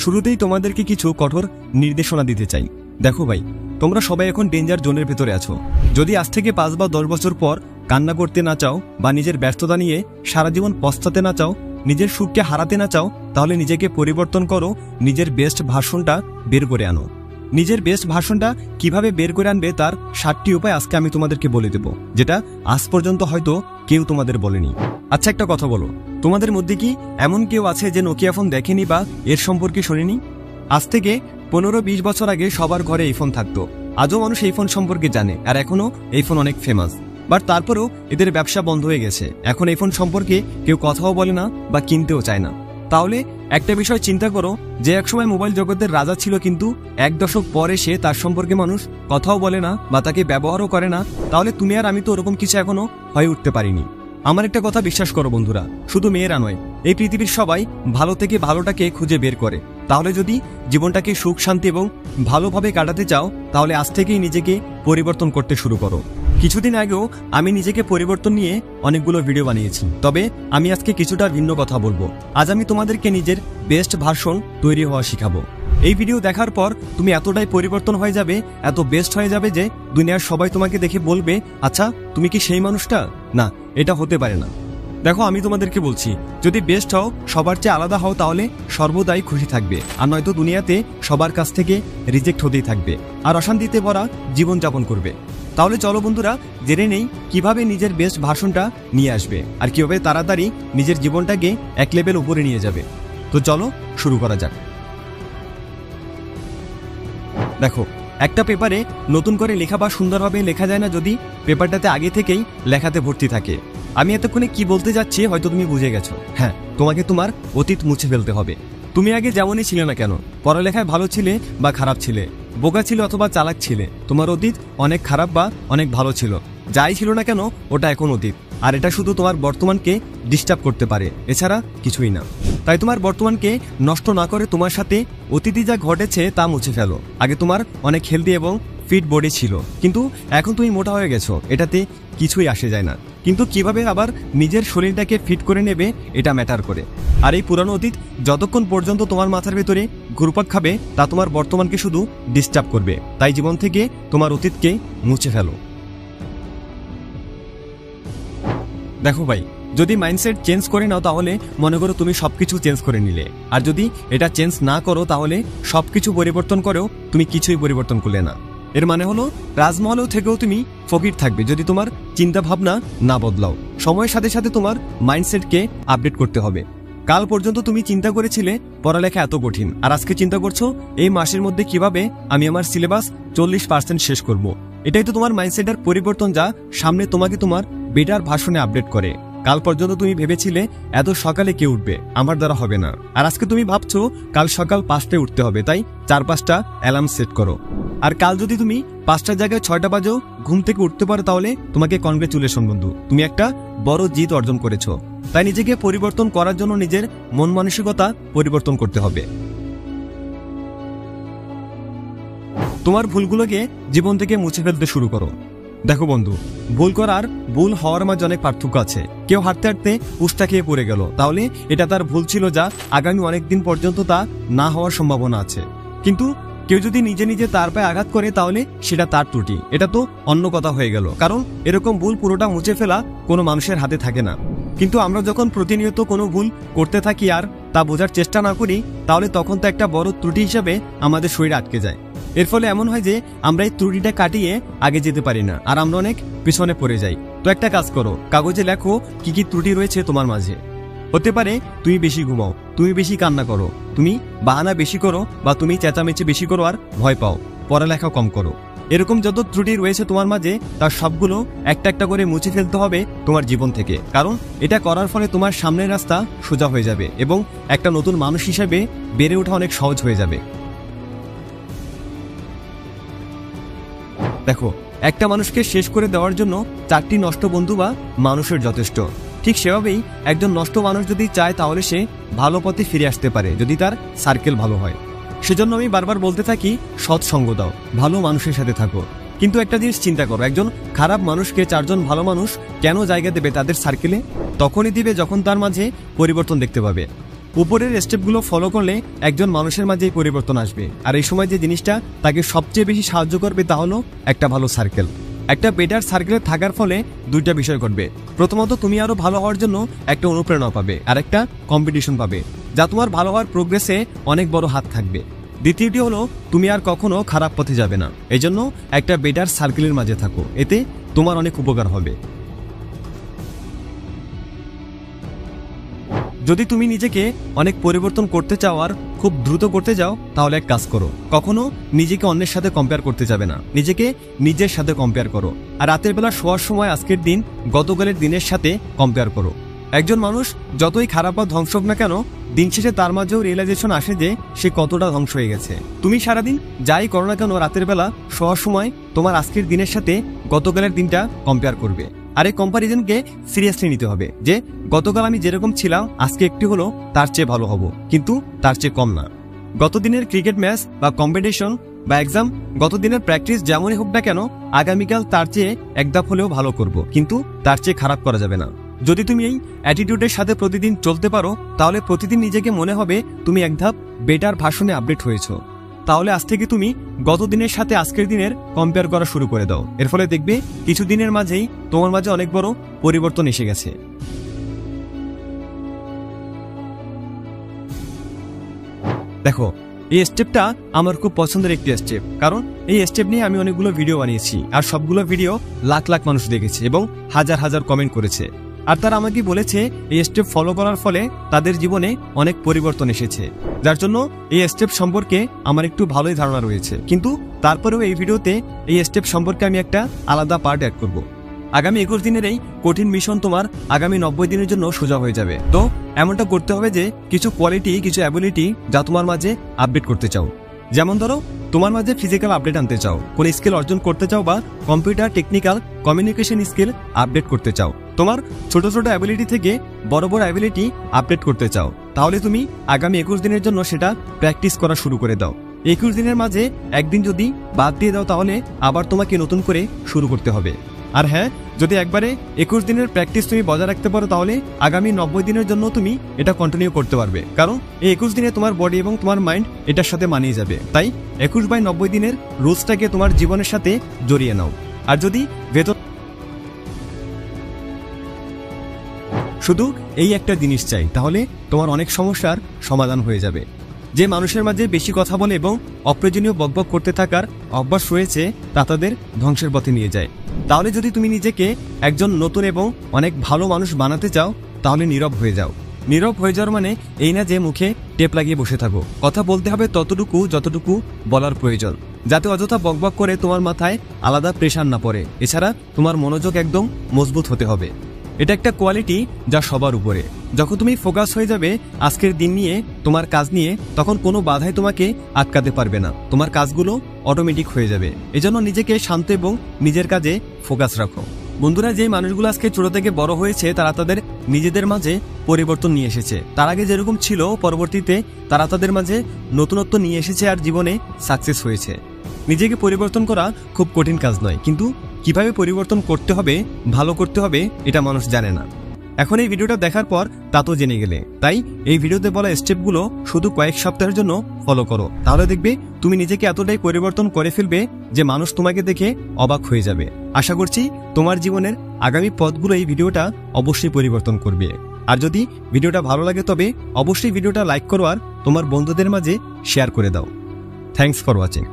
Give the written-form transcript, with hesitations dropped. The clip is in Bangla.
শুরুতেই তোমাদেরকে কিছু কঠোর নির্দেশনা দিতে চাই। দেখো ভাই, তোমরা সবাই এখন ডেঞ্জার জোনের ভেতরে আছো। যদি আজ থেকে 5 বা 10 বছর পর কান্না করতে না চাও বা নিজের ব্যস্ততা নিয়ে সারা জীবন পস্তাতে না চাও, নিজের সুখকে হারাতে না চাও, তাহলে নিজেকে পরিবর্তন করো, নিজের বেস্ট ভার্সনটা বের করে আনো। নিজের বেস্ট ভার্সনটা কিভাবে বের করে আনবে তার 7টি উপায় আজকে আমি তোমাদেরকে বলে দেব, যেটা আজ পর্যন্ত হয়তো কেউ তোমাদের বলেনি। আচ্ছা, একটা কথা বলো, তোমাদের মধ্যে কি এমন কেউ আছে যে নোকিয়া ফোন দেখেনি বা এর সম্পর্কে শোনেনি? আজ থেকে 15-20 বছর আগে সবার ঘরে এই ফোন থাকতো। আজও মানুষ এই ফোন সম্পর্কে জানে, আর এখনো এই ফোন অনেক ফেমাস। বাট তারপরেও এদের ব্যবসা বন্ধ হয়ে গেছে। এখন এই ফোন সম্পর্কে কেউ কথাও বলে না বা কিনতেও চায় না। তাহলে একটা বিষয় চিন্তা করো, যে একসময় মোবাইল জগতের রাজা ছিল, কিন্তু 1 দশক পরে সে তার সম্পর্কে মানুষ কথাও বলে না বা তাকে ব্যবহারও করে না, তাহলে তুমি আর আমি তো ওরকম কিছু এখনো হয়ে উঠতে পারিনি। আমার একটা কথা বিশ্বাস করো বন্ধুরা, শুধু মেয়েরা নয়, এই পৃথিবীর সবাই ভালো থেকে ভালোটাকে খুঁজে বের করে। তাহলে যদি জীবনটাকে সুখ শান্তি এবং ভালোভাবে কাটাতে চাও, তাহলে আজ থেকেই নিজেকে পরিবর্তন করতে শুরু করো। কিছুদিন আগেও আমি নিজেকে পরিবর্তন নিয়ে অনেকগুলো ভিডিও বানিয়েছি, তবে আমি আজকে কিছুটা ভিন্ন কথা বলবো। আজ আমি তোমাদেরকে নিজের বেস্ট ভার্সন তৈরি হওয়া শিখাবো। এই ভিডিও দেখার পর তুমি এতটাই পরিবর্তন হয়ে যাবে, এত বেস্ট হয়ে যাবে যে দুনিয়ার সবাই তোমাকে দেখে বলবে, আচ্ছা তুমি কি সেই মানুষটা? না, এটা হতে পারে না। দেখো, আমি তোমাদেরকে বলছি, যদি বেস্ট হও, সবার চেয়ে আলাদা হও, তাহলে সর্বদাই খুশি থাকবে, আর নয়তো দুনিয়াতে সবার কাছ থেকে রিজেক্ট হতেই থাকবে আর অশান্তিতে ভরা জীবনযাপন করবে। তাহলে চলো বন্ধুরা, জেনে নেই কিভাবে নিজের বেস্ট ভার্সনটা নিয়ে আসবে আর কিভাবে তাড়াতাড়ি নিজের জীবনটাকে এক লেভেল উপরে নিয়ে যাবে। তো চলো শুরু করা যাক। দেখো, একটা পেপারে নতুন করে লেখা বা সুন্দরভাবে লেখা যায় না যদি পেপারটাতে আগে থেকেই লেখাতে ভর্তি থাকে। আমি এতক্ষণে কি বলতে যাচ্ছি হয়তো তুমি বুঝে গেছো। হ্যাঁ, তোমাকে তোমার অতীত মুছে ফেলতে হবে। তুমি আগে যেমনই ছিলে না কেন, পড়ালেখায় ভালো ছিলে বা খারাপ ছিলে, বোকা ছিলে অথবা চালাক ছিলে, তোমার অতীত অনেক খারাপ বা অনেক ভালো ছিল। যাই ছিল না কেন, ওটা এখন অতীত, আর এটা শুধু তোমার বর্তমানকে ডিস্টার্ব করতে পারে, এছাড়া কিছুই না। তাই তোমার বর্তমানকে নষ্ট না করে তোমার সাথে অতীতে যা ঘটেছে তা মুছে ফেলো। আগে তোমার অনেক হেলদি এবং ফিট বডি ছিল, কিন্তু এখন তুমি মোটা হয়ে গেছো, এটাতে কিছুই আসে যায় না। কিন্তু কিভাবে আবার নিজের শরীরটাকে ফিট করে নেবে, এটা ম্যাটার করে। আর এই পুরানো অতীত যতক্ষণ পর্যন্ত তোমার মাথার ভেতরে ঘুরপাক খাবে, তা তোমার বর্তমানকে শুধু ডিস্টার্ব করবে। তাই জীবন থেকে তোমার অতীতকে মুছে ফেলো। দেখো ভাই, যদি মাইন্ডসেট চেঞ্জ করে নাও, তাহলে মনে করো তুমি সবকিছু চেঞ্জ করে নিলে। আর যদি এটা চেঞ্জ না করো, তাহলে সবকিছু পরিবর্তন করেও তুমি কিছুই পরিবর্তন করলে না। এর মানে হলো, রাজমহলেও থেকেও তুমি ফকির থাকবে যদি তোমার চিন্তা ভাবনা না বদলাও। সময়ের সাথে সাথে তোমার মাইন্ডসেটকে আপডেট করতে হবে। কাল পর্যন্ত তুমি চিন্তা করেছিলে পড়ালেখা এত কঠিন, আর আজকে চিন্তা করছো এই মাসের মধ্যে কিভাবে আমি আমার সিলেবাস 40% শেষ করব। এটাই তো তোমার মাইন্ডসেটের পরিবর্তন, যা সামনে তোমাকে তোমার বেটার ভার্সনে আপডেট করে। কাল পর্যন্ত তুমি ভেবেছিলে এত সকালে কে উঠবে, আমার দ্বারা হবে না, আর আজকে তুমি ভাবছো কাল সকাল 5টায় উঠতে হবে, তাই 4-5টা অ্যালার্ম সেট করো। আর কাল যদি তুমি 5টার জায়গায় 6টা বাজেও ঘুম থেকে উঠতে পারো, তাহলে তোমাকে কনগ্রেচুলেশন বন্ধু, তুমি একটা বড় জিত অর্জন করেছো। তাই নিজেকে পরিবর্তন করার জন্য নিজের মন মানসিকতা পরিবর্তন করতে হবে। তোমার ভুলগুলোকে জীবন থেকে মুছে ফেলতে শুরু করো। দেখো বন্ধু, ভুল করার ভুল হওয়ার মাঝে অনেক পার্থক্য আছে। কেউ হাঁটতে হাঁটতে উষ্টা খেয়ে পড়ে গেল, তাহলে এটা তার ভুল ছিল, যা আগামী অনেকদিন পর্যন্ত তা না হওয়ার সম্ভাবনা আছে। কিন্তু কেউ যদি নিজে নিজে তার পায়ে আঘাত করে, তাহলে সেটা তার ত্রুটি, এটা তো অন্য কথা হয়ে গেল। কারণ এরকম ভুল পুরোটা মুছে ফেলা কোনো মানুষের হাতে থাকে না। কিন্তু আমরা যখন প্রতিনিয়ত কোনো ভুল করতে থাকি আর তা বোঝার চেষ্টা না করি, তাহলে তখন তো একটা বড় ত্রুটি হিসাবে আমাদের শরীরে আটকে যায়। এর ফলে এমন হয় যে আমরা এই ত্রুটিটা কাটিয়ে আগে যেতে পারি না, আর আমরা অনেক পিছনে পড়ে যাই। তো একটা কাজ করো, কাগজে লেখো কি কি ত্রুটি রয়েছে তোমার মাঝে। হতে পারে তুমি বেশি ঘুমাও, তুমি বেশি কান্না করো, তুমি বাহানা বেশি করো, বা তুমি চেঁচামেচি বেশি করো আর ভয় পাও, পড়ালেখা কম করো। এরকম যত ত্রুটি রয়েছে তোমার মাঝে, তার সবগুলো একটা একটা করে মুছে ফেলতে হবে তোমার জীবন থেকে। কারণ এটা করার ফলে তোমার সামনের রাস্তা সোজা হয়ে যাবে এবং একটা নতুন মানুষ হিসেবে বেড়ে ওঠা অনেক সহজ হয়ে যাবে। দেখো, একটা মানুষকে শেষ করে দেওয়ার জন্য 4টি নষ্ট বন্ধু বা মানুষের যথেষ্ট। ঠিক সেভাবেই একজন নষ্ট মানুষ যদি চায়, তাহলে সে ভালো পথে ফিরে আসতে পারে যদি তার সার্কেল ভালো হয়। সেজন্য আমি বারবার বলতে থাকি, সৎসঙ্গ দাও, ভালো মানুষের সাথে থাকো। কিন্তু একটা জিনিস চিন্তা করো, একজন খারাপ মানুষকে 4জন ভালো মানুষ কেন জায়গা দেবে তাদের সার্কেলে? তখনই দিবে যখন তার মাঝে পরিবর্তন দেখতে পাবে। উপরের স্টেপগুলো ফলো করলে একজন মানুষের মাঝে পরিবর্তন আসবে। আর এই সময় যে জিনিসটা তাকে সবচেয়ে বেশি সাহায্য করবে তা হলো একটা ভালো সার্কেল। একটা বেটার সার্কেলে থাকার ফলে দুইটা বিষয় ঘটবে। প্রথমত, তুমি আরো ভালো হওয়ার জন্য একটা অনুপ্রেরণা পাবে, আর একটা কম্পিটিশন পাবে যা তোমার ভালো হওয়ার প্রোগ্রেসে অনেক বড় হাত থাকবে। দ্বিতীয়টি হলো, তুমি আর কখনো খারাপ পথে যাবে না। এই জন্য একটা বেটার সার্কেলের মাঝে থাকো, এতে তোমার অনেক উপকার হবে। যদি তুমি নিজেকে অনেক পরিবর্তন করতে চাও আর খুব দ্রুত করতে যাও, তাহলে এক কাজ করো, কখনো নিজেকে অন্যের সাথে কম্পেয়ার করতে যাবে না, নিজেকে নিজের সাথে কম্পেয়ার করো। আর রাতের বেলা শোয়ার সময় আজকের দিন গতকালের দিনের সাথে কম্পেয়ার করো। একজন মানুষ যতই খারাপ বা ধ্বংস হোক না কেন, দিন শেষে তার মাঝেও রিয়েলাইজেশন আসে যে সে কতটা ধ্বংস হয়ে গেছে। তুমি সারাদিন যাই করো না কেন, রাতের বেলা শোয়ার সময় তোমার আজকের দিনের সাথে গতকালের দিনটা কম্পেয়ার করবে। আর এই কম্পারিজনকে সিরিয়াসলি নিতে হবে যে গতকাল আমি যেরকম ছিলাম আজকে একটু হলো তার চেয়ে ভালো হব, কিন্তু তার চেয়ে কম না। গত দিনের ক্রিকেট ম্যাচ বা কম্পিটিশন বা এক্সাম, গত দিনের প্র্যাকটিস যেমনই হোক না কেন, আগামীকাল তার চেয়ে এক ধাপ হলেও ভালো করব, কিন্তু তার চেয়ে খারাপ করা যাবে না। যদি তুমি এই অ্যাটিটিউডের সাথে প্রতিদিন চলতে পারো, তাহলে প্রতিদিন নিজেকে মনে হবে তুমি এক ধাপ বেটার ভার্সনে আপডেট হয়েছো। তাহলে আজ থেকে তুমি গত দিনের সাথে আজকের দিনের কম্পেয়ার করা শুরু করে দাও। এর ফলে দেখবে কিছু দিনের মাঝেই তোমার মাঝে অনেক বড় পরিবর্তন এসে গেছে। দেখো, এই স্টেপটা আমার খুব পছন্দের একটি স্টেপ, কারণ এই স্টেপ নিয়ে আমি অনেকগুলো ভিডিও বানিয়েছি, আর সবগুলো ভিডিও লাখ লাখ মানুষ দেখেছে এবং হাজার হাজার কমেন্ট করেছে। আর তারা আমাকে বলেছে এই স্টেপ ফলো করার ফলে তাদের জীবনে অনেক পরিবর্তন এসেছে, যার জন্য এই স্টেপ সম্পর্কে আমার একটু ভালোই ধারণা রয়েছে। কিন্তু তারপরেও এই ভিডিওতে এই স্টেপ সম্পর্কে আমি একটা আলাদা পার্ট অ্যাড করব। আগামী 21 দিনের এই কঠিন মিশন তোমার আগামী 90 দিনের জন্য সোজা হয়ে যাবে। তো এমনটা করতে হবে যে কিছু কোয়ালিটি, কিছু অ্যাবিলিটি যা তোমার মাঝে আপডেট করতে চাও। যেমন ধরো, তোমার মাঝে ফিজিক্যাল আপডেট আনতে চাও, কোন স্কিল অর্জন করতে চাও, বা computer technical communication skill update করতে চাও, তোমার ছোট ছোট অ্যাবিলিটি থেকে বড় বড় অ্যাবিলিটি আপডেট করতে চাও, তাহলে তুমি আগামী 21 দিনের জন্য সেটা প্র্যাকটিস করা শুরু করে দাও। 21 দিনের মাঝে একদিন যদি বাদ দিয়ে দাও, তাহলে আবার তোমাকে নতুন করে শুরু করতে হবে। আর হ্যাঁ, যদি একবারে 21 দিনের প্র্যাকটিস তুমি বজায় রাখতে পারো, তাহলে আগামী 90 দিনের জন্য তুমি এটা কন্টিনিউ করতে পারবে, কারণ এই 21 দিনে তোমার বডি এবং তোমার মাইন্ড এটার সাথে মানিয়ে যাবে। তাই 21/90 দিনের রুলসটাকে তোমার জীবনের সাথে জড়িয়ে নাও। আর যদি ভেতর শুধু এই একটা জিনিস চাই, তাহলে তোমার অনেক সমস্যার সমাধান হয়ে যাবে। যে মানুষের মাঝে বেশি কথা বলে এবং অপ্রয়োজনীয় বকবক করতে থাকার অভ্যাস রয়েছে, তা তাদের ধ্বংসের পথে নিয়ে যায়। তাহলে যদি তুমি নিজেকে একজন নতুন এবং অনেক ভালো মানুষ বানাতে চাও, তাহলে নীরব হয়ে যাও। নীরব হয়ে যাওয়ার মানে এই না যে মুখে টেপ লাগিয়ে বসে থাকো। কথা বলতে হবে ততটুকু যতটুকু বলার প্রয়োজন, যাতে অযথা বকবক করে তোমার মাথায় আলাদা প্রেশার না পড়ে। এছাড়া তোমার মনোযোগ একদম মজবুত হতে হবে। এটা একটা কোয়ালিটি যা সবার উপরে। যখন তুমি ফোকাস হয়ে যাবে আজকের দিন নিয়ে, তোমার কাজ নিয়ে, তখন কোনো বাধাই তোমাকে আটকাতে পারবে না। তোমার কাজগুলো অটোমেটিক হয়ে যাবে। এজন্য নিজেকে শান্ত এবং নিজের কাজে ফোকাস রাখো। বন্ধুরা, যে মানুষগুলো আজকে ছোট থেকে বড় হয়েছে, তারা তাদের নিজেদের মাঝে পরিবর্তন নিয়ে এসেছে। তার আগে যেরকম ছিল, পরবর্তীতে তারা তাদের মাঝে নতুনত্ব নিয়ে এসেছে আর জীবনে সাকসেস হয়েছে। নিজেকে পরিবর্তন করা খুব কঠিন কাজ নয়, কিন্তু কিভাবে পরিবর্তন করতে হবে, ভালো করতে হবে, এটা মানুষ জানে না। এখন এই ভিডিওটা দেখার পর তা তো জেনে গেলে, তাই এই ভিডিওতে বলা স্টেপগুলো শুধু কয়েক সপ্তাহের জন্য ফলো করো। তাহলে দেখবে তুমি নিজেকে এতটাই পরিবর্তন করে ফেলবে যে মানুষ তোমাকে দেখে অবাক হয়ে যাবে। আশা করছি তোমার জীবনের আগামী পথগুলো এই ভিডিওটা অবশ্যই পরিবর্তন করবে। আর যদি ভিডিওটা ভালো লাগে, তবে অবশ্যই ভিডিওটা লাইক করো আর তোমার বন্ধুদের মাঝে শেয়ার করে দাও। Thanks for watching.